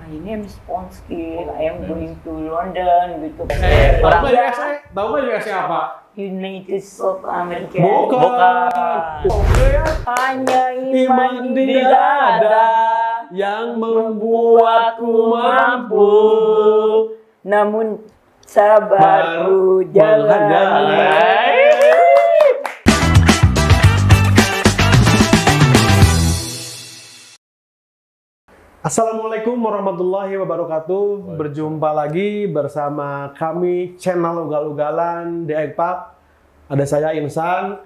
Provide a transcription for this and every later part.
Ini Miss Ponsky, I am going to London gitu. Tahu nggak USA apa? United States of America. Bukan. Hanya Iman di dada yang membuatku mampu. Namun sabarku jalan. Assalamualaikum warahmatullahi wabarakatuh. Berjumpa lagi bersama kami channel Ugal-Ugalan di Ekpak. Ada saya Insan,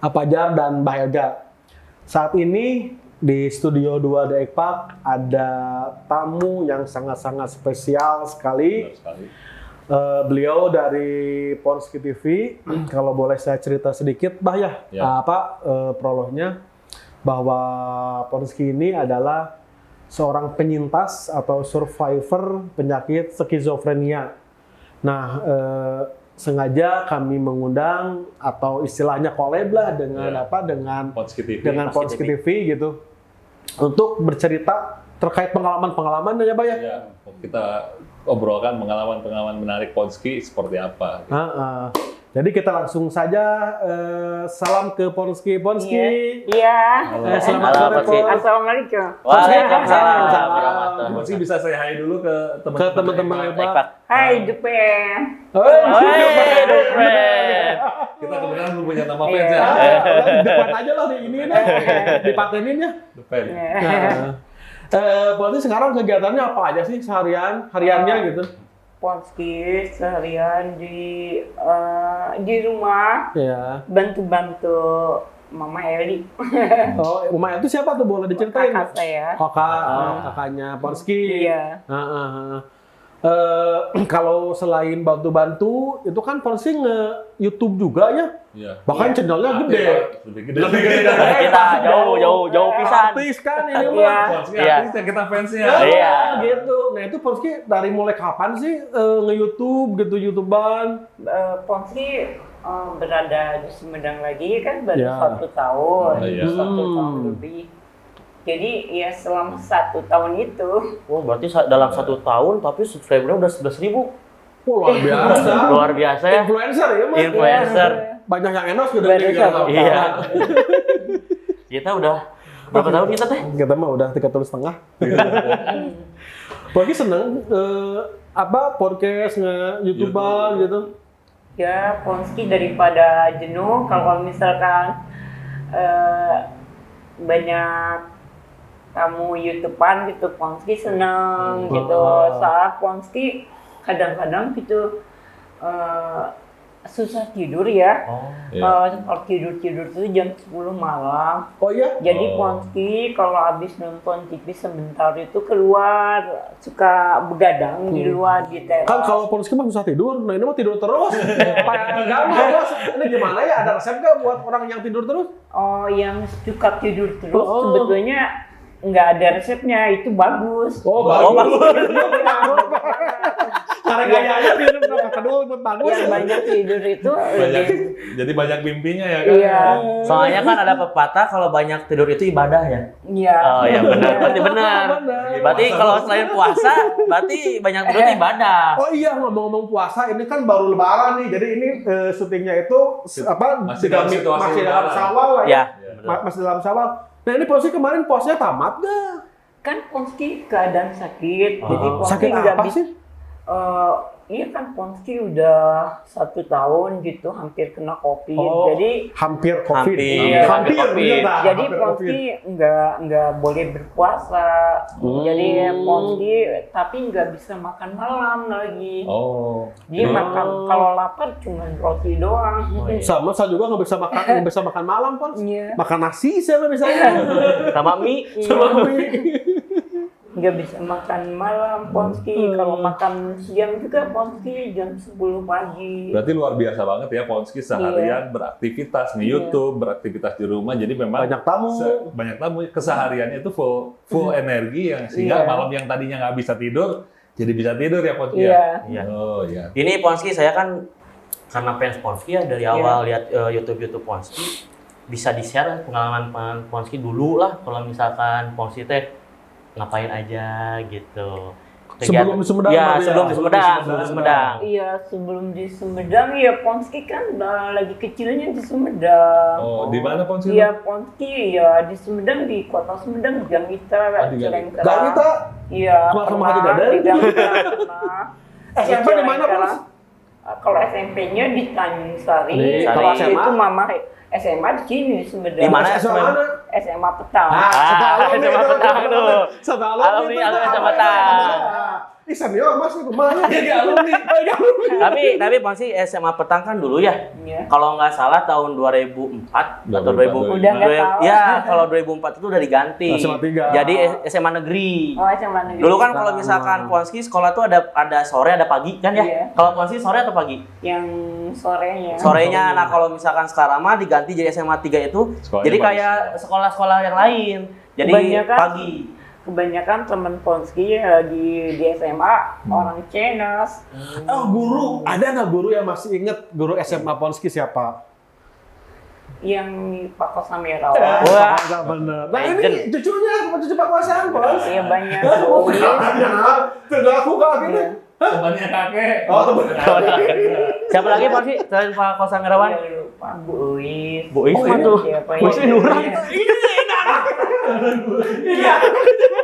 Apajar dan Mbah Elga. Saat ini di Studio 2 di Ekpak ada tamu yang sangat-sangat spesial sekali. Beliau dari Ponsky TV. Kalau boleh saya cerita sedikit, Mbah ya. Prolognya bahwa Ponsky ini adalah seorang penyintas atau survivor penyakit skizofrenia. Nah, sengaja kami mengundang atau istilahnya collab lah dengan dengan Ponsky TV gitu untuk bercerita terkait pengalaman-pengalaman ya, Pak ya. Ya, kita obrolkan pengalaman-pengalaman menarik Ponsky seperti apa. Gitu. Jadi kita langsung saja salam ke Ponsky. Iya. Selamat sore, Pons. Assalamualaikum. Ponsky bisa saya hai dulu ke teman-teman Ekpak. Hai Dupen. Kita kebetulan belum punya nama fans ya. Depan aja lah ini dipatenin ya. Dupen. Ponsky sekarang kegiatannya apa aja sih hariannya gitu? Ponsky seharian di rumah, bantu Mama Eli. Oh, Mama itu siapa tuh, boleh diceritain? Kakak saya. Kakaknya Ponsky. Iya. Kalau selain bantu-bantu, itu kan Ponsky nge-YouTube juga ya? Iya. Bahkan channelnya gede. Lebih gede dari kita jauh pisan. Artis kan ini Iya. mah. Ponsky artis yang kita fansnya. Iya. Gitu. Nah itu Ponsky dari mulai kapan sih nge-YouTube gitu, YouTubean? Ponsky berada di Sumedang lagi kan baru Ya. 1 tahun, Iya. 1 tahun lebih. Jadi ya selama 1 tahun itu. Oh, berarti dalam 1 tahun tapi subscribernya udah 11.000. Oh, luar biasa. Luar biasa ya. Influencer ya mas? Influencer. Banyak yang enos udah Banyak yang Iya. Kita udah berapa tahun kita teh? Kita mah udah 3 tahun setengah. Ponsky seneng podcast nge-YouTubean gitu. Ya, Ponsky daripada jenuh kalau misalkan banyak tamu YouTubean gitu, Ponsky seneng gitu. Saat Ponsky kadang-kadang gitu susah tidur ya. Kalau tidur tuh jam 10 malam. Oh iya? Jadi Ponsky kalau habis nonton TV sebentar itu keluar, suka begadang di luar di teras. Kan kalau Ponsky mah susah tidur, nah ini mah tidur terus. Enggak bos, ini gimana ya? Ada resep nggak buat orang yang tidur terus? Oh, yang suka tidur terus sebetulnya nggak ada resepnya, itu bagus. Oh bagus. Karena kayaknya tidur berapa kedua buat bagus. Yang banyak tidur itu Jadi banyak mimpinya ya kan. Iya. Soalnya kan ada pepatah kalau banyak tidur itu ibadah ya. Iya. Oh iya benar, berarti benar. Berarti kalau selain puasa, berarti banyak tidur itu ibadah. Oh iya, ngomong-ngomong puasa, ini kan baru lebaran nih. Jadi ini syutingnya itu Masih dalam situasi masih dalam lebaran. Syawal lah Ya. ya. Masih dalam Syawal. Nah ini Ponsky kemarin puasanya tamat gak? Kan Ponsky keadaan sakit, jadi Ponsky Sakit nggak apa bisa. sih? Iya kan Ponsky udah 1 tahun gitu hampir kena COVID. Jadi Hampir COVID. Hampir. Hampir COVID. bener tak? jadi Hampir Ponsky nggak boleh berpuasa. Jadi Ponsky tapi nggak bisa makan malam lagi. Dia makan kalau lapar cuma roti doang. Sama saya juga nggak bisa makan malam Pons. Iya. Makan nasi saya misalnya. Sama mie. Sama mie. Nggak bisa makan malam Ponsky. Kalau makan siang juga Ponsky jam 10 pagi. Berarti luar biasa banget ya Ponsky seharian beraktivitas YouTube, beraktivitas di rumah. Jadi memang Banyak tamu. Kesehariannya itu full energi yang sehingga malam yang tadinya nggak bisa tidur jadi bisa tidur ya Ponsky. Iya. Oh iya. Ini Ponsky saya kan karena fans Ponsky ya dari awal lihat YouTube Ponsky, bisa di-share pengalaman Ponsky dulu lah kalau misalkan Ponsky teh ngapain aja gitu. Sebelum di Sumedang, ya, Mbak, sebelum di Sumedang, Iya, sebelum di Sumedang ya Ponski kan lagi kecilnya di Sumedang. Oh, di mana Ponski? Iya, Ponski ya di Sumedang, di kota Sumedang, Gangita, di Cilengkera. Gangita? Iya, Sama pernah Haji Dadan? di Gangita pernah. SMP di mana, Cilengkera. Pons? Kalau SMP-nya di Tanjung Sari, Di kalau SMA? itu mama SMA di sini di Sumedang. Di mana SMA mana? SMA Petang. SMA Petang tuh. Alumni SMA Petang. Ih, senior Mas itu kemana? Jadi alumni. Tapi Ponski SMA Petang kan dulu ya. Iya. Kalau nggak salah tahun 2004 atau 2000. Udah nggak tahu. Ya, kalau 2004 itu udah diganti. SMA 3. Jadi SMA negeri. Oh, SMA negeri. Dulu kan kalau misalkan Ponski sekolah tuh ada sore ada pagi kan ya? Iya. Kalau Ponski sore atau pagi? Yang sorenya. Sorenya. Nah, kalau misalkan sekarang mah diganti jadi SMA 3 itu Sekolahnya jadi pagi. kayak sekolah-sekolah yang lain. Jadi Kebanyakan- pagi. Kebanyakan temen Ponski di SMA orang Cenas. Oh, guru. Ada nggak guru yang masih inget guru SMA Ponski siapa? Yang Pak Kosamirawan. Wah. Nggak bener. Nah, ini Legend. cucunya, cucu Pak Kuasaan, Bos. Iya banyak. Tidak aku kak gitu. Iya. Temannya kakek. Oh, temen. Siapa lagi Ponski selain Pak Kosamirawan? Pak Bu Uis. Bu Uis Oh, tuh. siapa Bu Uis ya? Nurang. Iya.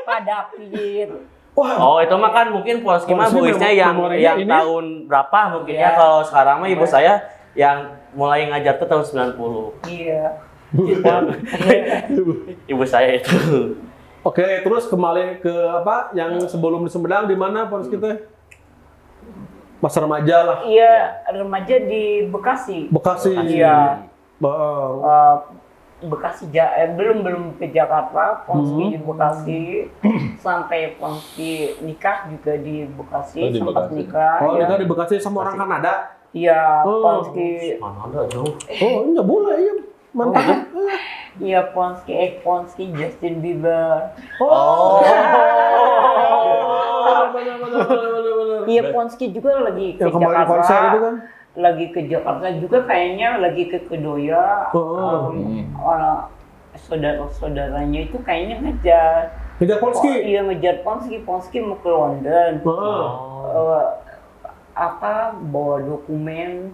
Pak David. Wah, Oh, itu mah kan mungkin Ponski mah Ponski Bu Uisnya yang memorinya ini. tahun berapa mungkin ya. Iya. Kalau sekarang mah ibu saya yang mulai ngajar tuh tahun 90. Iya. Ibu saya itu. oke, terus kembali ke apa? Yang sebelum di Sumedang di mana Ponski teh? Masa remaja lah, Iya, remaja di Bekasi. Bekasi. Iya. Bang. Bekasi belum ke Jakarta, Ponski di Bekasi sampai Ponski nikah juga di Bekasi, Oh, di sempat Bekasi. nikah. Oh, ya. nikah di Bekasi sama orang Kanada. Iya, Oh. Ponski. Mana ada jauh. Oh, nggak boleh ya. Mantap. Iya, Ponski Justin Bieber. Oh. Benar. Iya, Ponski juga lagi ke Yang kemarin Jakarta. konser itu kan? Lagi ke Jakarta juga kayaknya lagi ke Kedoya. Oh. Orang saudara-saudaranya itu kayaknya ngejar. Ngejar Ponski. Iya, ngejar Ponski mau ke London. Oh. Bawa dokumen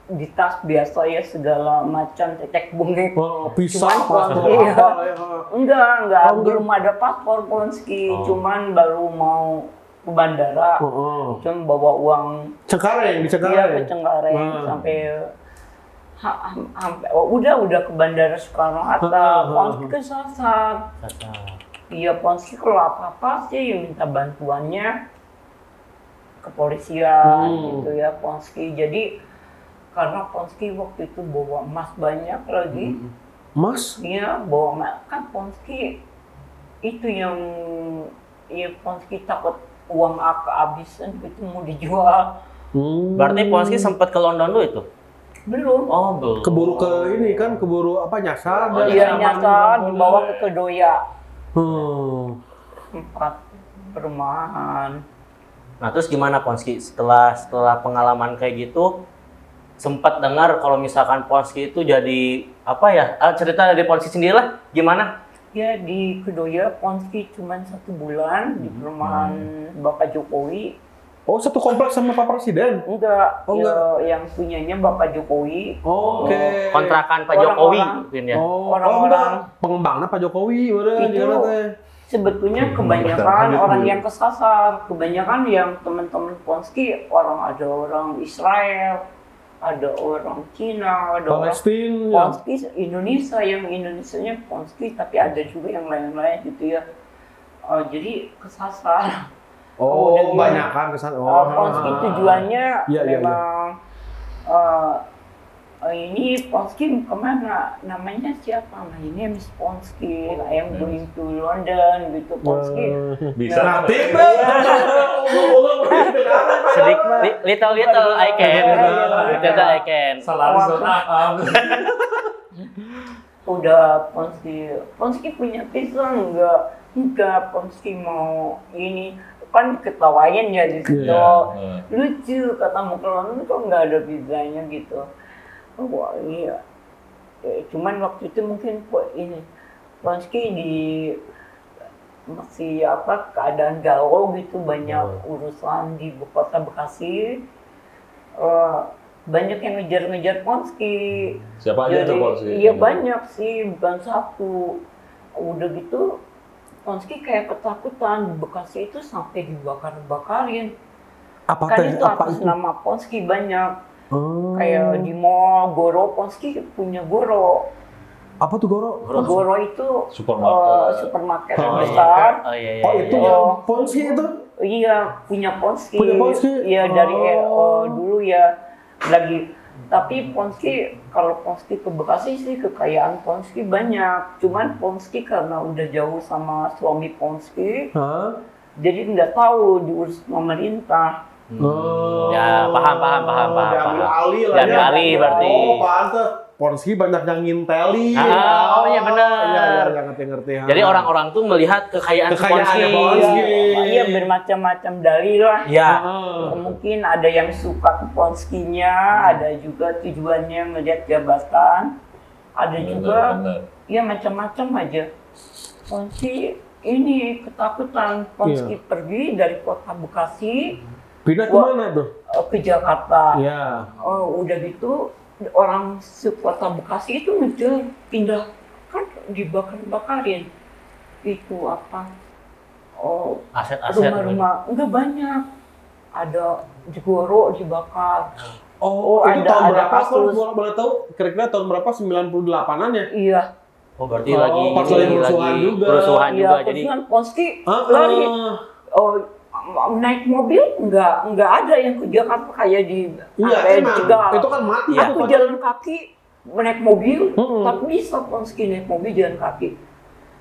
di tas biasa ya, segala macam cetek bengek. Oh, pisang, Cuman paspor, iya. apa ya. Enggak, Oh, belum ada paspor Ponski, cuman baru mau ke bandara. Oh. Cuman bawa uang Cengkareng, di dia ke Cengkareng. Cengkareng Hmm. sampai udah ke bandara Soekarno-Hatta. Ponski kesasar. Iya, Ponski kalau apa-apa sih yang minta bantuannya kepolisian gitu ya Ponski. Jadi karena Ponski waktu itu bawa emas banyak lagi. Mas? Iya, bawa emas. Kan Ponski itu yang ya Ponski takut uang kehabisan gitu mau dijual. Berarti Ponski sempat ke London dulu itu? Belum. Oh, belum. Keburu ke ini kan, keburu apa nyasar? dan Iya, sama- nyasar dibawa ke Kedoya. Tempat perumahan. Nah, terus gimana Ponski setelah pengalaman kayak gitu? Sempat dengar kalau misalkan Ponski itu jadi apa ya? Cerita dari Ponski sendiri lah, gimana? Ya di Kedoya Ponski cuma 1 bulan di perumahan Bapak Jokowi. Oh, satu kompleks sama Pak Presiden? Enggak, Oh, yang punyanya Bapak Jokowi. Oke. Kontrakan Pak Orang-orang. Jokowi mungkin ya. Orang-orang. Pengembangnya Pak Jokowi, bener Itu di mana teh? sebetulnya kebanyakan orang yang kesasar, kebanyakan yang teman-teman Ponski ada orang Israel, ada orang Cina, ada orang Palestina. Ponski Indonesia, yang Indonesianya Ponski, tapi ada juga yang lain-lain gitu ya. Jadi kesasar. Oh, udah gitu. banyak kan kesan. Ponski tujuannya Iya, iya, memang ini Ponski kemana? Namanya siapa? Nah, ini Miss Ponski. I am going to London gitu Ponski. Bisa. Nanti, Sedikit, little I can. Little I can. Salah Udah Ponski punya pisang enggak Ponski mau ini kan diketawain ya di situ. Iya. Lucu kata mau ke London kok nggak ada visanya gitu. Wah iya. Cuman waktu itu mungkin ini Ponski masih apa keadaan galau gitu, banyak urusan di ibu kota Bekasi. Banyak yang ngejar-ngejar Ponski. Siapa aja tuh Ponski? Iya banyak sih, bukan satu. Udah gitu Ponski kayak ketakutan, di Bekasi itu sampai dibakar-bakarin. Apa Kan teh? itu Apa atas itu? nama Ponski banyak. Oh. Kayak di mall Goro, Ponski punya Goro. Apa tuh Goro? Goro itu supermarket Oh, besar. Oh iya iya. Oh itu iya. yang Ponzi itu? Iya, punya Ponski. Punya Ponski? Iya, dari Oh. dulu ya lagi. Tapi Ponski, kalau Ponski ke Bekasi sih kekayaan Ponski banyak. Cuman Ponski karena udah jauh sama suami Ponski, Hah? jadi nggak tahu diurus pemerintah. Oh. Ya, paham. Diambil alih lah Diambil ya. alih berarti. Oh, pantes. Ponzi banyak yang nginteli. Oh iya benar. Iya, ngerti. Jadi orang-orang tuh melihat kekayaan Ponski. Ponski. Iya, bermacam-macam dalih lah. Iya. Mungkin ada yang suka ke Ponskinya, ada juga tujuannya ngeliat jabatan, ada juga ya macam-macam aja. Ponski ini ketakutan, Ponski pergi dari kota Bekasi Pindah ke mana tuh? ke Jakarta. Iya. Oh, udah gitu orang kota Bekasi itu ngejar pindah, kan dibakar-bakarin itu apa? Oh, Aset-aset. rumah-rumah enggak banyak, ada di Goro dibakar. Oh, itu ada- tahun ada berapa? kasus. Kalau boleh tahu kira-kira tahun berapa? 98-an ya? Iya. Oh berarti lagi pas lagi kerusuhan juga. kerusuhan Iya, juga jadi kerusuhan Ponski Ah, lari. Oh, naik mobil nggak ada yang ke Jakarta kayak di Iya, kayak emang. Tegal. Itu kan mati. Aku itu kan. jalan kaki naik mobil, Mm-mm. tapi bisa Ponski naik mobil jalan kaki.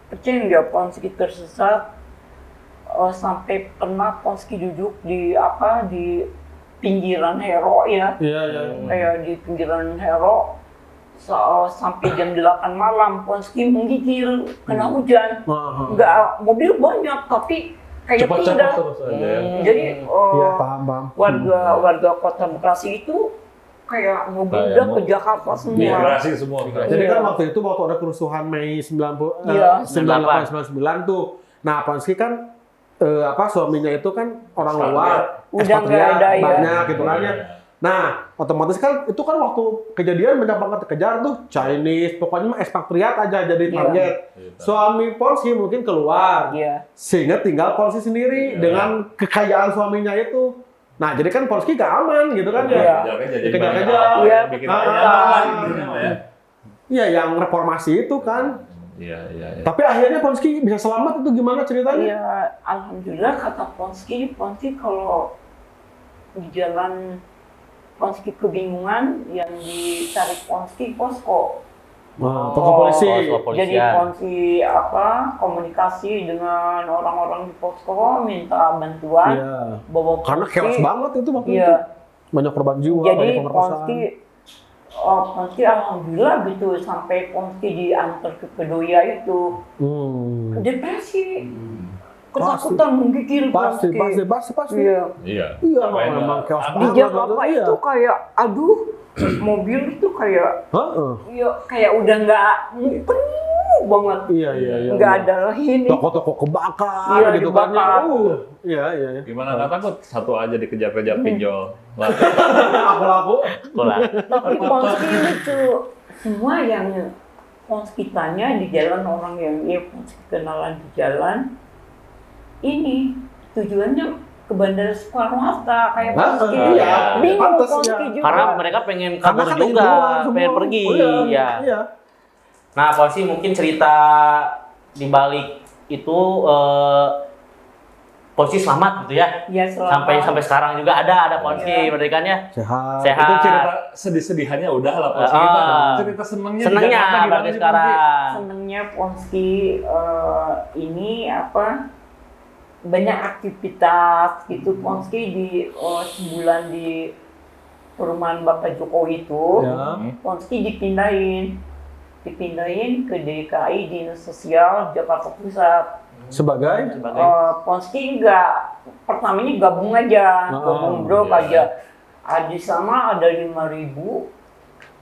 Percaya nggak Ponski tersesat sampai pernah Ponski duduk di pinggiran Hero ya, Iya. kayak di pinggiran Hero sampai jam 8 malam Ponski menggigil kena hujan. Aha. Nggak, mobil banyak tapi kayak Cepat-cepat pindah. terus aja ya. Jadi Iya, paham. warga kota Bekasi itu kayak mobil Kayak udah mau- ke Jakarta semua. Migrasi semua. Jadi Iya. kan waktu itu ada kerusuhan Mei 98 Iya. 99 tuh. Nah, Ponski kan suaminya itu kan orang luar, Udah nggak ekspatriat, ada, ya. banyak gitu kan ya. Nah, otomatis kan itu kan waktu kejadian banyak banget kejar tuh Chinese, pokoknya mah ekspatriat aja jadi Iya. target. Suami Ponski mungkin keluar, Iya. sehingga tinggal Ponski sendiri Iya. dengan kekayaan suaminya itu. Nah, jadi kan Ponski gak aman gitu kan ya. Iya. Kejar-kejar. Iya. Bikin Ah, aman gitu ya. Iya, yang reformasi itu kan. Iya. Tapi akhirnya Ponski bisa selamat itu gimana ceritanya? Iya, alhamdulillah kata Ponski kalau di jalan Ponski kebingungan yang dicari Ponski posko. Wah, polisi. Jadi Ponski komunikasi dengan orang-orang di posko minta bantuan Iya. bawa Karena Ponski. chaos banget itu waktu Iya. itu. Banyak korban jiwa, Jadi banyak pemerkosaan. Ponski alhamdulillah gitu sampai Ponski diantar ke Kedoya itu depresi, ketakutan menggigil Pasti. Ponski. Iya. Iya. Iya, Ngapain memang nggak? chaos Apa? Di banget. Jakarta Iya. itu kayak aduh mobil itu kayak Heeh. ya kayak udah nggak penuh banget, Iya. nggak ada ini. Toko-toko kebakar Iya, gitu kan. dibakar. Iya. Gimana nggak takut satu aja dikejar-kejar pinjol? Lah, Aku sekolah. Tapi Ponski lucu, semua yang Ponski tanya di jalan orang yang Ponski kenalan di jalan, ini tujuannya ke Bandara Soekarno-Hatta kayak Ponski. iya. Bingung Pantes, Ponski ya. juga. Karena mereka pengen kabur kan juga, keluar semua. pengen pergi. Oh, Ya. Iya. Nah, Ponski mungkin cerita di balik itu Ponski selamat gitu ya. Ya, selamat. Sampai sekarang juga ada Ponski Iya. berarti kan ya. Sehat. Sehat. itu cerita sedih-sedihnya udah lah pasti. Cerita senengnya di Senengnya Jakarta gimana berarti sih, sekarang. Senengnya Ponski ini banyak aktivitas gitu. Ponski di sebulan di perumahan Bapak Jokowi itu, Ya. Ponski dipindahin ke DKI Dinas Sosial Jakarta Pusat. Sebagai Ponski pertamanya gabung aja, gabung bro iya. aja. Di sana ada 5.000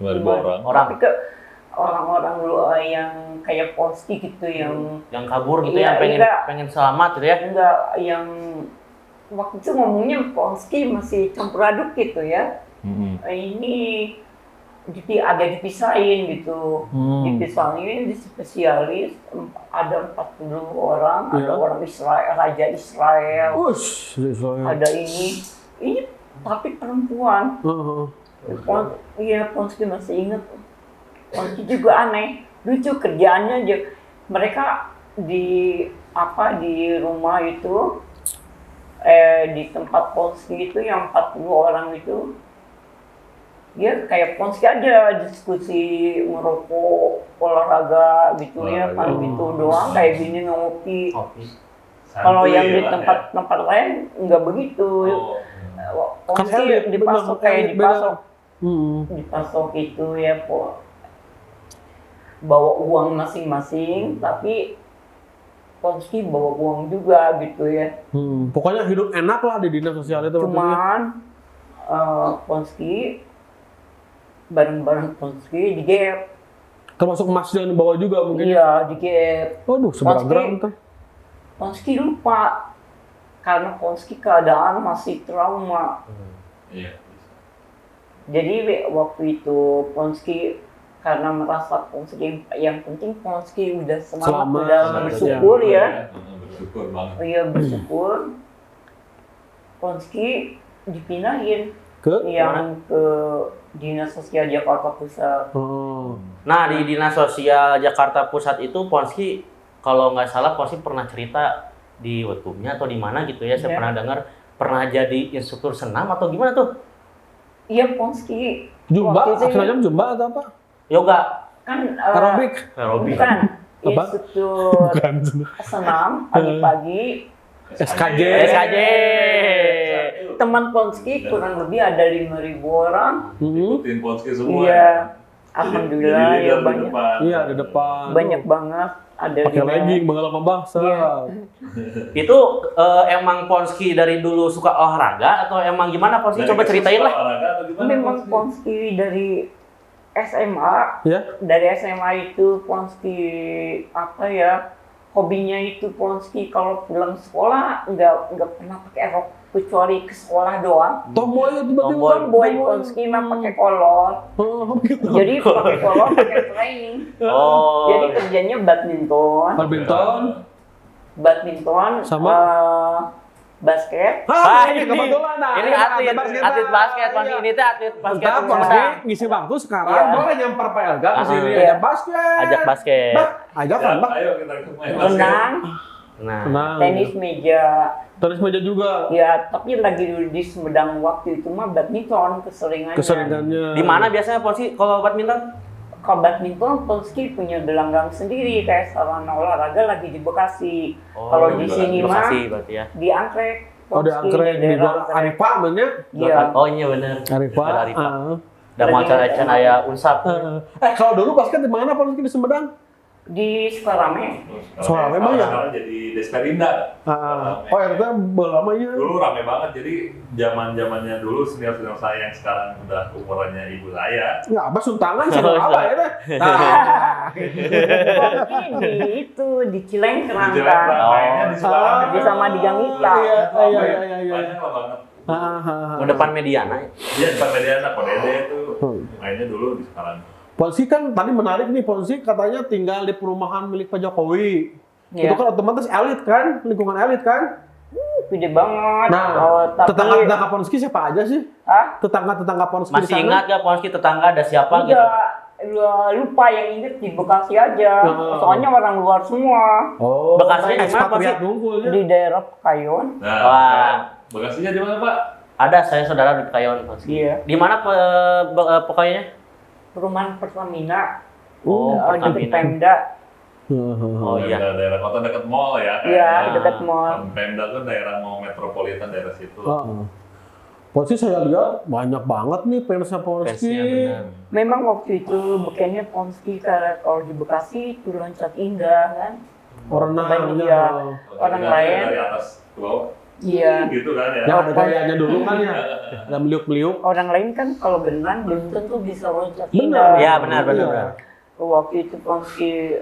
Baru orang. Tapi orang-orang luar yang kayak Polski gitu Yang kabur gitu Iya, yang pengen enggak. pengen selamat gitu ya. enggak yang waktu itu ngomongnya Polski masih campur aduk gitu ya. Ini jadi agak dipisahin gitu. Dipisahin di spesialis ada 40 orang, ada Iya. orang Israel, raja Israel, Ush, ada ini tapi perempuan. Iya, Polski masih ingat. Polski juga aneh, lucu kerjaannya aja. Mereka di rumah itu, di tempat Polski itu yang 40 orang itu, dia kayak Polski aja diskusi ngerokok, olahraga gitu ya, kan gitu doang kayak gini ngopi. Kalau yang di tempat lain nggak begitu. Kan Polski elit, dipasok bener, kayak elit, dipasok. beda. Dipasok itu ya bawa uang masing-masing, tapi Polski bawa uang juga gitu ya. Pokoknya hidup enak lah di dinas sosial itu. Cuman Polski barang-barang Polski digep. Termasuk emas yang dibawa juga mungkin. Iya, digep. Waduh, seberang gram tuh. Polski lupa karena Polski keadaan masih trauma. Iya. Jadi waktu itu Polski karena merasa Polski yang penting Polski udah Selamat, udah bersyukur ya. Bersyukur banget. Iya, bersyukur. Polski dipindahin Ke? yang ke Dinas Sosial Jakarta Pusat. Nah, di Dinas Sosial Jakarta Pusat itu Polski kalau nggak salah Polski pernah cerita di YouTube-nya atau di mana gitu ya. Saya Iya. pernah dengar pernah jadi instruktur senam atau gimana tuh? Iya, Polski. Jumba, Waktu itu asalnya jumba atau apa? Yoga, kan Aerobik. aerobik. bukan Apa? instruktur senam pagi-pagi. SKJ. SKJ. Teman Polski kurang lebih ada 5.000 orang. Ikutin Polski semua. Iya, Jadi alhamdulillah leader ya di banyak. depan. Iya, di depan. Banyak banget. Ada Pakai 5. legging, bangga bangsa. Iya. Itu emang Polski dari dulu suka olahraga atau emang gimana Polski? Dari Coba kecil ceritain suka lah. olahraga atau gimana, Memang Polski? Polski dari SMA, Ya. dari SMA itu Polski apa ya, hobinya itu Polski kalau pulang sekolah nggak pernah pakai rok kecuali ke sekolah doang. Tomboy itu berarti. Tomboy. Boy Polski mah pakai kolor, Oh, gitu. jadi pakai kolor pakai training. Oh. Jadi kerjanya badminton, Sama? basket. Ini kebetulan. Nah, ini ada atlet basket Polski Iya. ini teh atlet basket. Mantap, Polski ngisi waktu sekarang. Iya. Boleh nyamper PLG ke sini Iya. ajak basket. Ajak basket. Bah, ajak kan, Bah. Ayo kita main basket. Renang, Nah, Tenang. tenis meja. Tenis meja juga. Ya, tapi lagi di Sumedang waktu itu mah badminton keseringannya. Keseringannya. di mana biasanya Polski kalau badminton? Kalau badminton, Polski punya gelanggang sendiri kayak sarana olahraga lagi di Bekasi. Kalau di sini mah Bekasi berarti ya. di Anggrek. Oh, di Polski, Anggrek di daerah luar Anggrek. Arifa bener. Iya. Oh iya benar. Arifa. Arifa. Dan mau acara-acara aya unsap. Kalau dulu basket di mana Polski di Sumedang? Di Sukarame. Soalnya memang ya. Sekarang jadi Desperinda. Oh, RT belamanya. Dulu rame banget, jadi zamannya dulu senior-senior saya yang sekarang udah umurannya ibu saya. Ya, apa suntangan sih apa ya teh? Polski di itu di Cilengkrang Di kan. Cilengkrang, mainnya di Sukarame. Di sama di Gang Hitam. Iya. Banyak lah banget. Mau depan Mediana. Iya, di Mediana, Kodede itu mainnya dulu di sekarang. Polisi kan tadi menarik nih, Polisi katanya tinggal di perumahan milik Pak Jokowi. Iya. Itu kan otomatis elit kan, lingkungan elit kan. Gede banget. Nah, tapi- tetangga-tetangga Polski siapa aja sih? Hah? Tetangga-tetangga Polski di Masih sana? ingat gak Polski tetangga ada siapa gitu? Lupa yang inget di Bekasi aja. Oh. Soalnya orang luar semua. Oh, Bekasi di mana, ekspatriat Polsi? nungkulnya. Di daerah Pekayon. Nah, Wah. Bekasinya di mana, Pak? Ada saya saudara di Pekayon Polski. Iya. Di mana Pekayonnya? Perumahan Pertamina. Oh, Dekat Pertamina. Pemda. Oh iya. Daerah kota dekat mall ya. Iya, kayaknya. dekat mall. Pemda tuh daerah mau metropolitan daerah situ. Polisi saya lihat banyak banget nih fansnya Polski. Fansnya benar. Memang waktu itu bukannya Polski kalau di Bekasi itu loncat indah kan. Orang Banyak, nanya. iya. Kalau Orang kita lain. dari atas ke bawah. Iya. Gitu kan ya. Yang ada gayanya dulu kan ya. Ada meliuk-meliuk. Orang lain kan kalau berenang belum tentu bisa loncat Benar. indah. Iya benar. Iya. waktu itu Ponski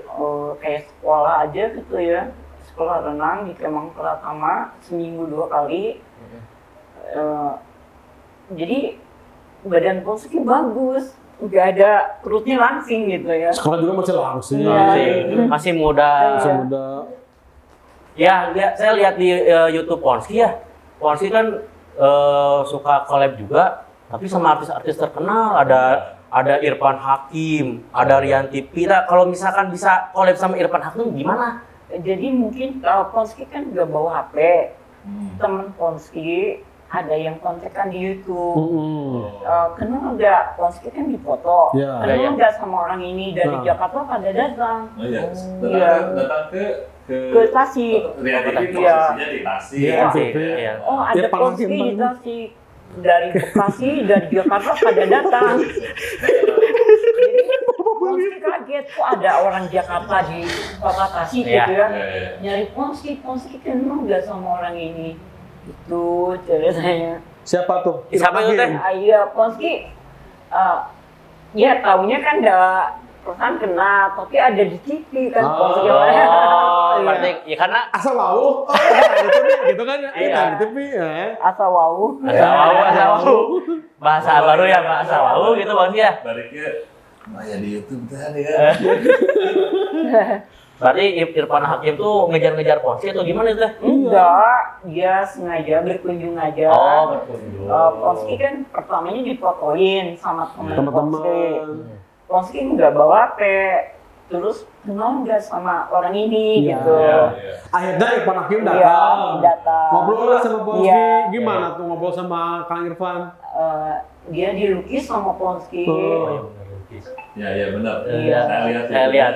kayak sekolah aja gitu ya, sekolah renang di Kemang Pratama seminggu 2 kali. Jadi badan Ponski bagus, nggak ada perutnya langsing gitu ya. Sekolah juga masih langsing. Masih muda. Masih muda. Ya, saya lihat di YouTube Ponski ya. Ponski kan suka collab juga, tapi sama artis-artis terkenal. Ada Irfan Hakim, ada Rian Tipi. Nah, kalau misalkan bisa collab sama Irfan Hakim gimana? Jadi mungkin Ponski kan nggak bawa HP. Temen Ponski ada yang kontekan di YouTube. Kenal nggak? Ponski kan difoto. Ya. Kenal nggak sama orang ini dari Jakarta pada datang? Oh iya, datang ke Tasik. Rian Iya. posisinya di Tasik. Iya. Iya. Oh ada Irfan Ponski Hakim, di Tasik. Dari Bekasi, dari Jakarta pada datang. Ponski kaget kok ada orang Jakarta di kota Tasik gitu ya. Nyari Ponski kenal nggak sama orang ini? Itu ceritanya. Siapa tuh? Siapa itu, Teh? Iya, Ponski. Ya taunya kan perasaan kenal, tapi ada di TV kan Ponski. Berarti ya karena Asal mau. Oh, itu nih, gitu kan ya. Iya. Di TV ya. Asal wau. asal bahasa baru ya, bahasa wau gitu Bang ya. Baliknya Maya di YouTube tadi ya. Berarti Irfan Hakim tuh ngejar-ngejar Ponski atau gimana itu? Enggak, dia sengaja berkunjung aja. Oh, berkunjung. Ponski kan pertamanya difotoin sama teman Ponski. Teman-teman. Ponski nggak bawa HP, terus kenal nggak sama orang ini Iya. gitu. Akhirnya Irfan Hakim Iya, datang. datang. Ngobrol lah sama Ponski. Iya. Gimana tuh ngobrol sama Kang Irfan? Dia dilukis sama Ponski. Oh. Ya benar. Iya. Saya lihat.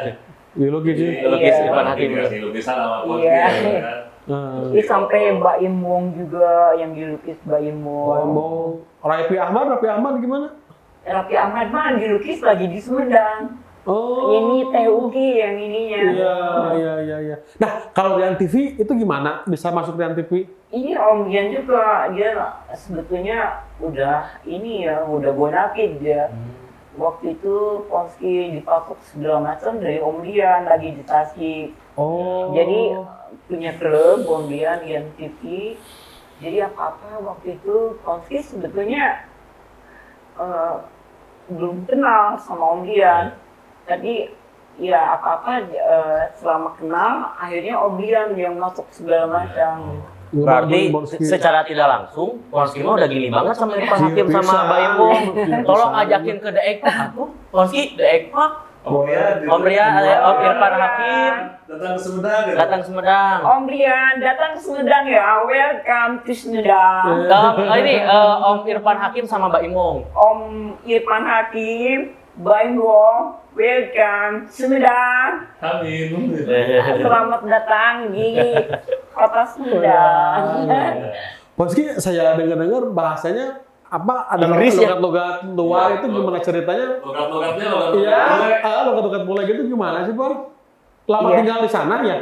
Biologi sih. Lukis Iya. Irfan Hakim. Dikasih lukisan sama Ponski Iya. ya kan. Ini sampai Mbak Imong juga yang dilukis Mbak Imong. Mau Raffi Ahmad gimana? Raffi Ahmad mah dilukis lagi di Sumedang. Oh. Ini Teuki yang ininya. Iya. Nah, kalau Rian TV itu gimana? Bisa masuk Rian TV? Ini Om Gian juga, dia sebetulnya udah ini ya, udah bonafid dia. Waktu itu Ponski dipasok segala macam dari Om Dian lagi di Tasik. Oh. Jadi punya klub Om Dian TV. Jadi apa-apa waktu itu Ponski sebetulnya belum kenal sama Om Dian. Tapi ya apa-apa selama kenal akhirnya Om Dian yang masuk segala macam. Berarti Ponski. secara tidak langsung Ponski mah udah gini banget sama Irfan Hakim Bisa. sama Mbak Imong. Bisa. Tolong ajakin ke The Ekpak aku. Ponski The Ekpak. Om Irfan Hakim datang ke Sumedang. datang ke Sumedang. Om Dian datang ke Sumedang ya, welcome to Sumedang. Om Irfan Hakim sama Mbak Imong. Om Irfan Hakim, Mbak Imong, welcome Sumedang. Amin. Selamat datang di kota Sumedang. Ponski, saya dengar bahasanya apa? Ada Inggris ya? logat-logat luar itu gimana ceritanya? Logat-logatnya Iya, logat-logat. logat-logat bule gitu gimana sih, Bang? Lama Iya. tinggal di sana ya?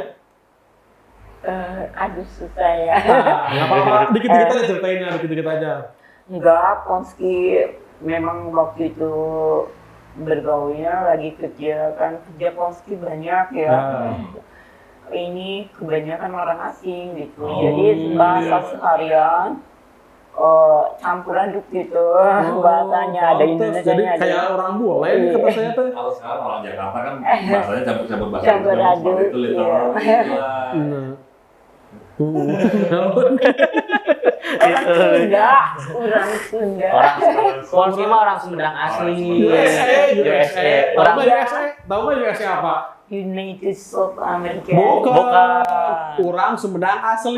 Aduh susah ya. Nggak apa-apa, dikit-dikit aja ceritainnya, dikit-dikit aja. Enggak, Ponski memang waktu itu bergaulnya lagi kerja Ponski banyak ya. Ini kebanyakan orang asing gitu. Jadi bahasa seharian campuran gitu bahasanya ada Indonesianya. Jadi Indonesianya kayak orang bule nih kata saya tuh. Kalau sekarang orang Jakarta kan bahasanya campur-campur bahasa Campur Indonesia, aduk, seperti itu literally. iya. Nah. orang Sunda. Ponski mah orang Sumedang asli. USA. Orang Tahu nggak USA apa? United States of America. Bukan. Orang Sumedang asli.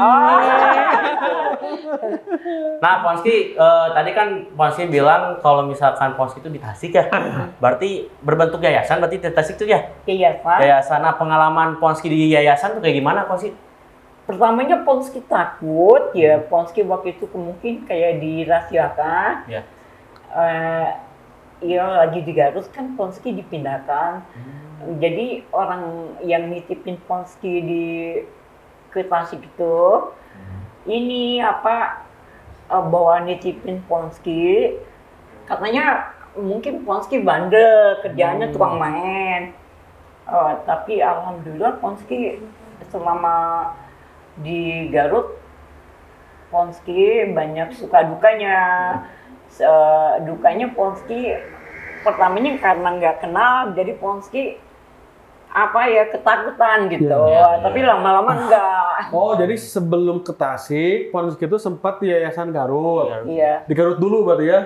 Nah, Ponski, tadi kan Ponski bilang kalau misalkan Ponski itu di Tasik ya, berarti berbentuk yayasan, berarti di Tasik itu ya? Iya, Pak. Yayasan. Nah, pengalaman Ponski di yayasan tuh kayak gimana, Ponski? Pertamanya Ponski takut ya, Ponski waktu itu mungkin kayak dirahasiakan. Ya. Iya lagi di Garut kan Ponski dipindahkan. Jadi orang yang nitipin Ponski ke Tasik itu ini bawa nitipin Ponski katanya mungkin Ponski bandel, kerjaannya tukang main. Tapi alhamdulillah Ponski selama di Garut, Ponski banyak suka dukanya. Dukanya Ponski pertamanya karena nggak kenal, jadi Ponski ketakutan gitu. Tapi lama-lama enggak. Oh, jadi sebelum ke Tasik, Ponski itu sempat di Yayasan Garut. Iya. Di Garut dulu berarti ya?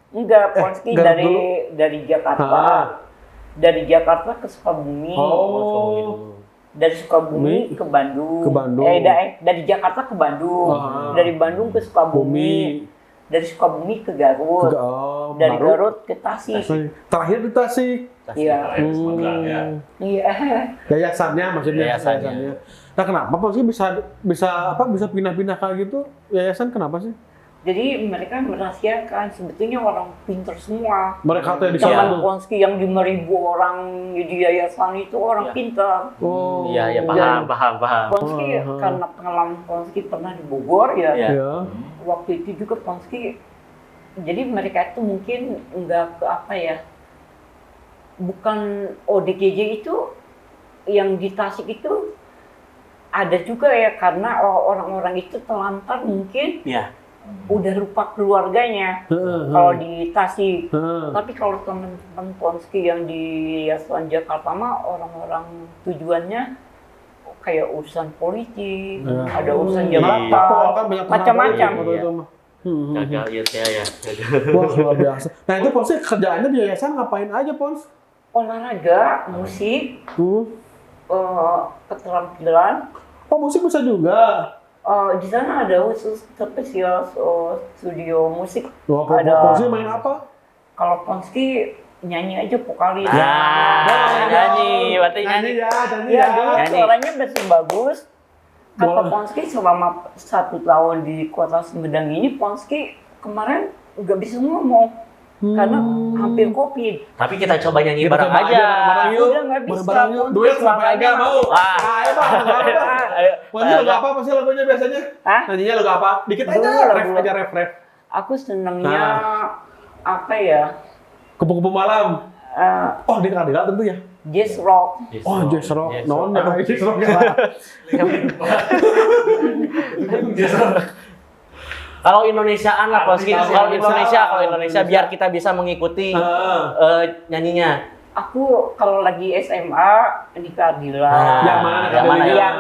Enggak, Ponski Garut dari Jakarta. Dari Jakarta ke Sukabumi. Oh. Dari Sukabumi ke Bandung. Ke Bandung. Dari Jakarta ke Bandung. Dari Bandung ke Sukabumi. Dari Sukabumi ke Garut. Dari Garut ke Tasik. Terakhir di Tasik. Iya. Iya. Yayasannya maksudnya. Yayasannya. Nah, kenapa Ponski bisa pindah-pindah kayak gitu? Yayasan kenapa sih? Jadi mereka merahasiakan sebetulnya orang pintar semua. Mereka tuh yang di Teman sana. Ponski yang 5.000 orang di yayasan itu orang pintar. Oh. Iya, paham. Ponski karena pengalaman Ponski pernah di Bogor ya. Iya. Waktu itu juga Ponski, jadi mereka itu mungkin enggak bukan ODGJ itu yang di Tasik itu ada juga ya, karena orang-orang itu telantar mungkin. Iya. Udah lupa keluarganya kalau di Tasik. Tapi kalau teman-teman Ponski yang di Yayasan Jakarta mah orang-orang tujuannya kayak urusan politik, ada urusan jabatan, macam-macam. Gagal ya. Wah, luar biasa. Nah, itu Ponski kerjaannya di yayasan ngapain aja, Pons? Olahraga, musik, keterampilan. Oh, musik bisa juga. Di sana ada khusus spesial studio musik. Wah, Ponski main apa? Kalau Ponski nyanyi aja, vokalis. Nyanyi, berarti nyanyi. Iya, suaranya masih bagus. Kata Ponski selama 1 tahun di Kota Sumedang ini, Ponski kemarin nggak bisa ngomong karena hampir COVID. Tapi kita coba nyanyi Kita bareng coba aja. bareng-bareng yuk. Udah nggak bisa. Bareng-bareng yuk. Duet sama Ega mau. Wah. Ayo, Bang. Ponski lagu apa sih lagunya biasanya? Hah? Nyanyinya lagu apa? Dikit aja, ref. Aku senengnya apa ya? Kupu-kupu malam. Oh, di Kadila tentu ya. Jazz rock. Oh, jazz rock. Non, jazz rock. Kalau Indonesiaan lah, Ponski. Kalau Indonesia biar kita bisa mengikuti nyanyinya. Aku kalau lagi SMA di Kadila. Yang mana? Yang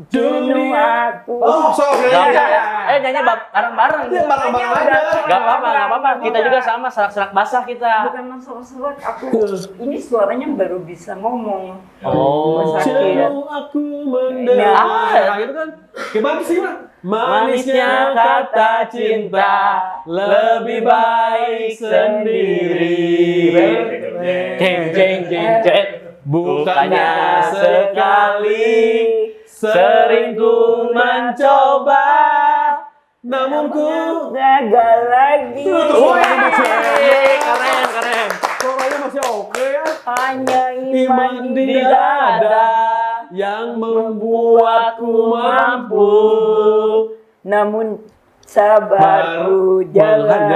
Jenuh aku. Oh, Nyanyi bareng-bareng. Iya, bareng-bareng aja. Gak apa-apa. Kita juga sama, serak-serak basah kita. Bukan masalah surat, ini suaranya baru bisa ngomong. Oh. Jenuh aku mendengar. Nah, gitu kan. Gimana sih, Mas? Manisnya kata cinta lebih baik sendiri. Jeng. Bukannya sekali sering ku mencoba, namun ku gagal lagi. Keren. Suaranya masih oke ya. Hanya Iman di dada yang membuatku mampu. Namun sabarku jalan.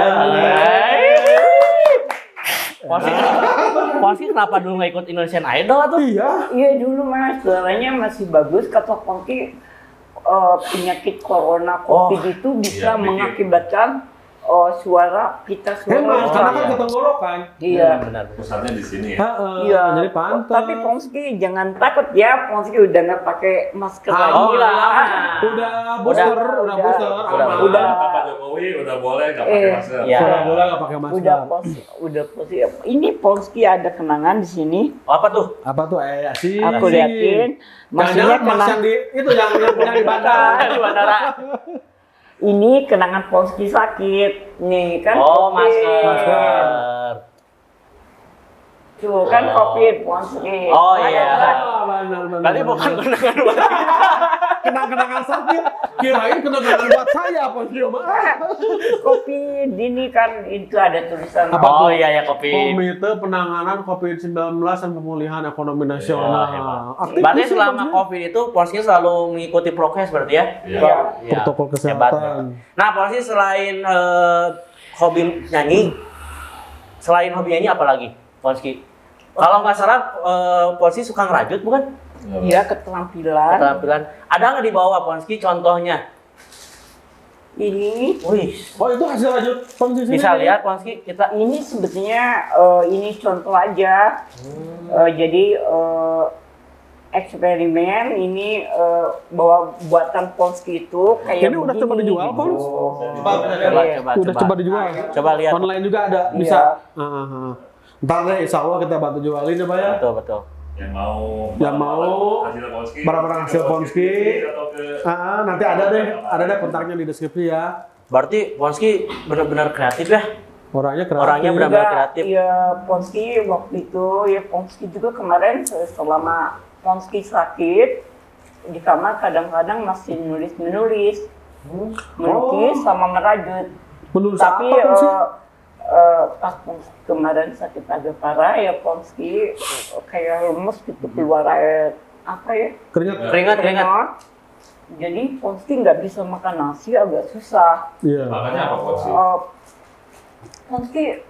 Ponski kenapa dulu nggak ikut Indonesian Idol tuh? Iya dulu Mas, suaranya masih bagus. Kata Ponski penyakit corona COVID itu bisa mengakibatkan suara kita Emang, karena kan ketenggorokan. Iya. Benar. Pusatnya di sini ya. Iya. Jadi pantas. Tapi Ponski jangan takut ya, Ponski udah nggak pakai masker lagi. Alhamdulillah. Udah booster. Udah. Pak Jokowi udah boleh nggak pakai masker. Iya. Udah boleh nggak pakai masker. Udah positif. Ini Ponski ada kenangan di sini. Apa tuh? Apa tuh? Sih. Aku liatin. Maksudnya Mas yang di itu yang punya di bandara. Di bandara. Ini kenangan Ponski sakit. Nih kan. Oh, COVID. masker. Tuh kan COVID Ponski. Oh iya. Benar. Tadi bukan kenangan kenangan sakit. Kirain kenangan buat saya Ponski. COVID ini kan itu ada tulisan. Oh iya ya, kopi. Komite Penanganan COVID-19 dan Pemulihan Ekonomi Nasional. Aktif Berarti sih, selama Ponski. COVID itu Ponski selalu mengikuti prokes berarti ya? Iya. Protokol Hebat. kesehatan. Nah, Ponski selain hobi nyanyi, selain hobinya ini apa lagi, Ponski? Kalau nggak salah, Ponski suka ngerajut bukan? Iya, keterampilan. Keterampilan. Ada nggak di bawah Ponski contohnya? Ini Wih, Oh itu hasil rajut Ponski sini. bisa lihat Ponski kita. ini sebetulnya ini contoh aja. Jadi eksperimen ini bahwa buatan Ponski itu kayak Ini udah coba begini, dijual, gitu. Pons? Udah coba dijual. Coba lihat. Online juga ada, Iya. bisa. Ntar deh, insya Allah kita bantu jualin ya Pak ya. Betul betul. Yang mau hasil Ponski, barang-barang hasil Ponski. atau ke Nanti ada deh kontaknya di deskripsi ya. Berarti Ponski benar-benar kreatif ya? Orangnya kreatif. Orangnya benar-benar kreatif. Ya Ponski waktu itu ya Ponski juga kemarin selama Ponski sakit di kamar kadang-kadang masih nulis melukis sama merajut. Menulis Tapi apa Ponski? pas Ponski kemarin sakit agak parah ya Ponski kayak lemes gitu keluar air apa ya Keringat. Keringat. jadi Ponski nggak bisa makan nasi agak susah. Iya. makanya apa Ponski? Ponski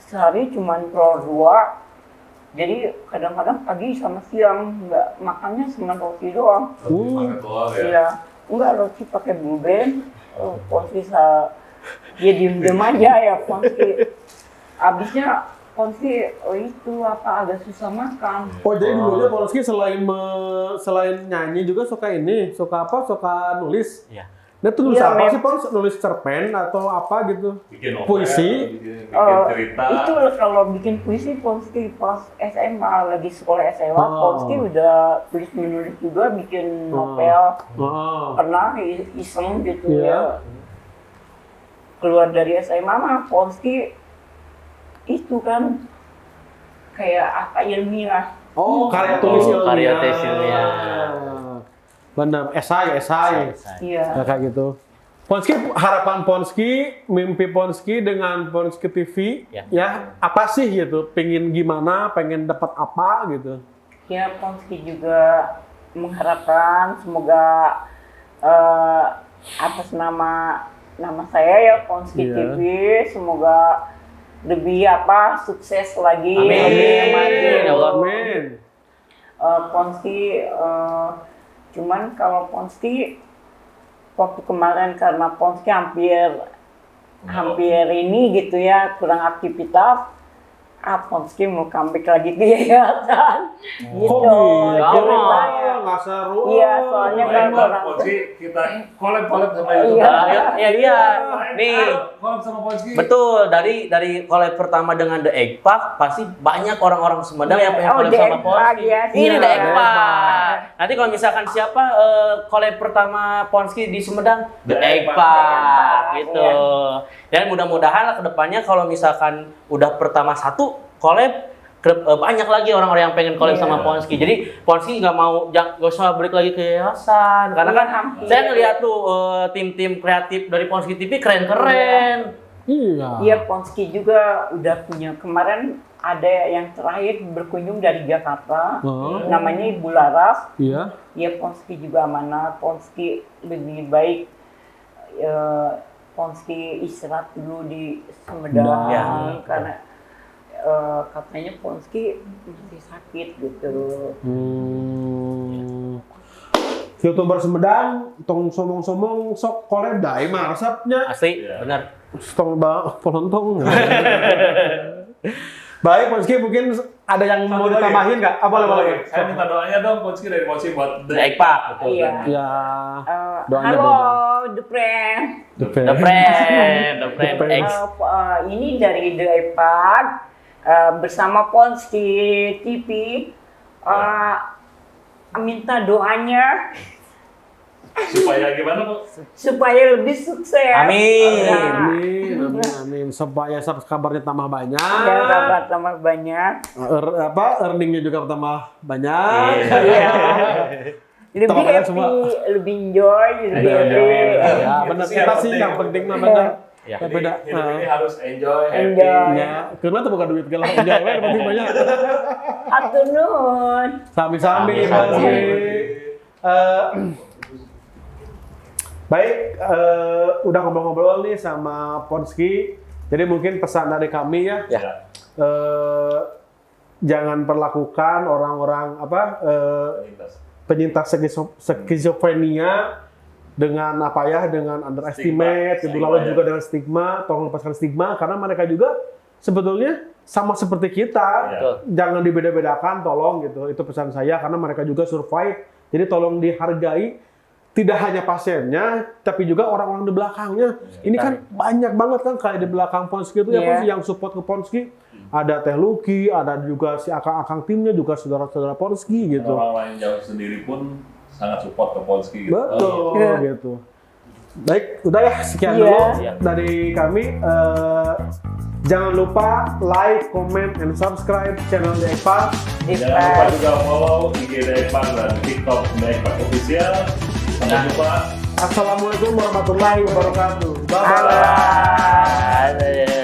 sehari cuma telur 2. Jadi kadang-kadang pagi sama siang nggak makannya cuma roti doang. Pakai telur ya. Iya, enggak roti pakai blue band. Ponski dia diem aja ya Ponski. Abisnya Ponski itu apa agak susah makan. Oh jadi dulunya Ponski selain nyanyi juga suka ini, suka nulis. Iya. Dia tuh nulis Iya, apa sih Pons? Nulis cerpen atau apa gitu? Bikin novel, Puisi. bikin cerita. Itu kalau bikin puisi Ponski pas SMA lagi sekolah SMA Ponski udah tulis menulis juga bikin novel. Pernah iseng gitu Iya. ya. Keluar dari SMA mah Ponski itu kan kayak apa ilmiah. Oh, karya tulis ilmiah. karya tulis ilmiah. Benar, esai. Iya. Ya, kayak gitu. Ponski, harapan Ponski, mimpi Ponski dengan Ponski TV, ya apa sih gitu? Pengen gimana? Pengen dapat apa gitu? Ya Ponski juga mengharapkan semoga atas nama saya ya Ponski Iya. TV semoga lebih sukses lagi. Amin. Ya Allah. Amin. Ponski cuman kalau Ponski waktu kemarin karena Ponski hampir ini gitu ya kurang aktivitas. Ponski mau comeback lagi ke yayasan gitu. Kok gitu? Ceritanya. Nggak seru. Iya, soalnya kan orang Ponski kita collab sama YouTube. Iya. Iya. Nih. Collab sama Ponski. Betul, dari collab pertama dengan The Egg Park pasti banyak orang-orang Sumedang yang pengen collab The sama Egg Park, Ponski. ya. Ini Iya. The Egg Park. Nanti kalau misalkan siapa collab pertama Ponski di Sumedang, The Egg Park gitu. Dan mudah-mudahan kedepannya kalau misalkan udah pertama satu collab banyak lagi orang-orang yang pengen collab sama Ponski. Jadi Ponski nggak usah balik lagi ke yayasan. Karena kan saya ngeliat tuh tim-tim kreatif dari Ponski TV keren-keren. Iya. Iya, Ponski juga udah punya kemarin ada yang terakhir berkunjung dari Jakarta, namanya Ibu Laras. Iya. Ya Ponski juga amanah, Ponski lebih baik Ponski istirahat dulu di Sumedang karena katanya Ponski masih sakit gitu. YouTuber Sumedang, tong somong-somong sok collab dai mah resepnya. Asli, benar. Tong polontong. Baik, Ponski mungkin ada yang mau ditambahin nggak? Apa boleh? Saya minta doanya dong Ponski dari Ponski buat The Egg Park. Iya. Ya. Doanya Halo, beda. The Friend. The Friend X. Ini dari The Egg Park bersama Ponski TV. Minta doanya supaya gimana Bu? supaya lebih sukses. Amin. Amin. Supaya subscribernya tambah banyak. Ya, tambah banyak. Earningnya juga tambah banyak. Iya. Lebih Tambah banyak happy, semua. lebih enjoy, lebih happy. Ya, benar kita sih yang penting mah benar. Ya. Ya, beda. Hidup ini harus enjoy, happy. Enjoy. Ya, karena itu bukan duit kalau enjoy, yang penting banyak. Atur nuhun. Sami-sami, Ponski. Baik, udah ngobrol-ngobrol nih sama Ponski. Jadi mungkin pesan dari kami ya, Ya. jangan perlakukan orang-orang penyintas skizofrenia dengan dengan underestimate, Stigma. gitu, lalu Stigma, juga dengan stigma, tolong lepaskan stigma karena mereka juga sebetulnya sama seperti kita. Betul. Jangan dibeda-bedakan, tolong gitu. Itu pesan saya karena mereka juga survive. Jadi tolong dihargai tidak hanya pasiennya, tapi juga orang-orang di belakangnya. Ini kan banyak banget kan kayak di belakang Ponsky itu ya, Iya. yang support ke Ponsky. Ada Teh Luki, ada juga si akang-akang timnya, juga saudara-saudara Ponsky gitu. Orang lain jauh sendiri pun sangat support ke Ponsky gitu. Betul, Iya. gitu. Baik, udah ya, sekian Iya. dulu Iya. dari kami. Jangan lupa like, comment, and subscribe channel The Ekpat. Jangan lupa juga follow IG Daepak dan TikTok Daepak Official. Sampai jumpa. Assalamualaikum warahmatullahi wabarakatuh. Bye-bye. Bye.